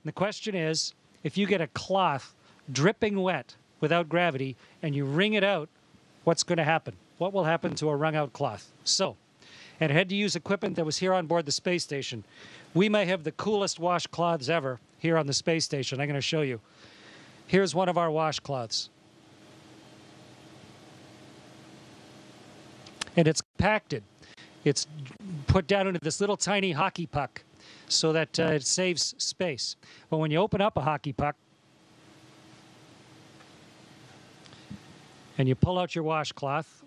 The question is, if you get a cloth dripping wet without gravity and you wring it out, what's going to happen? What will happen to a wrung out cloth? So, and I had to use equipment that was here on board the space station. We may have the coolest washcloths ever here on the space station. I'm going to show you. Here's one of our washcloths. And it's compacted. It's put down into this little tiny hockey puck so that it saves space. But when you open up a hockey puck and you pull out your washcloth,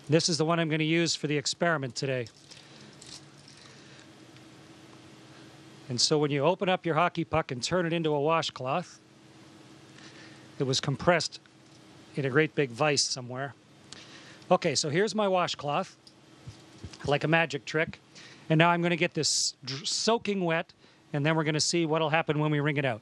this is the one I'm going to use for the experiment today. And so when you open up your hockey puck and turn it into a washcloth, it was compressed in a great big vise somewhere. Okay, so here's my washcloth, like a magic trick. And now I'm going to get this soaking wet, and then we're going to see what will happen when we wring it out.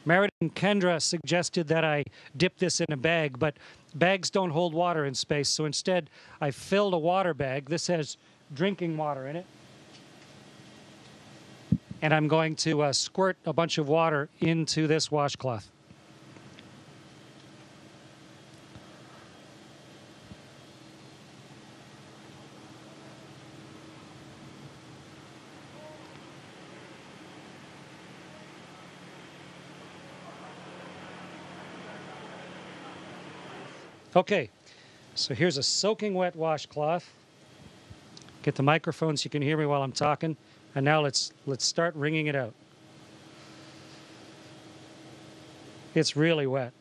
Meredith and Kendra suggested that I dip this in a bag, but bags don't hold water in space. So instead, I filled a water bag. This has drinking water in it. And I'm going to squirt a bunch of water into this washcloth. Okay, so here's a soaking wet washcloth. Get the microphone so you can hear me while I'm talking. And now let's start wringing it out. It's really wet.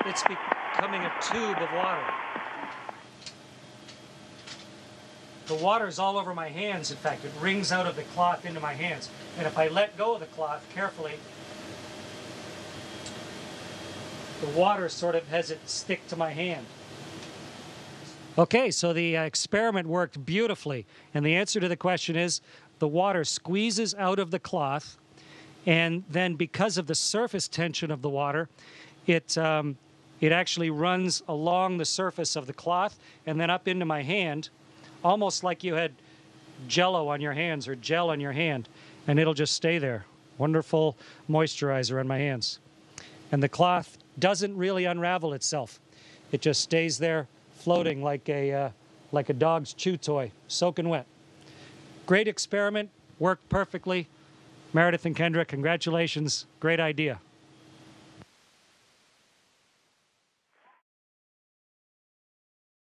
It's becoming a tube of water. The water's all over my hands, in fact. It wrings out of the cloth into my hands. And if I let go of the cloth carefully, the water sort of has it stick to my hand. Okay, so the experiment worked beautifully. And the answer to the question is the water squeezes out of the cloth, and then because of the surface tension of the water, it actually runs along the surface of the cloth and then up into my hand, almost like you had Jell-O on your hands or gel on your hand, and it'll just stay there. Wonderful moisturizer on my hands. And the cloth doesn't really unravel itself. It just stays there floating like a dog's chew toy, soaking wet. Great experiment, worked perfectly. Meredith and Kendra, congratulations. Great idea.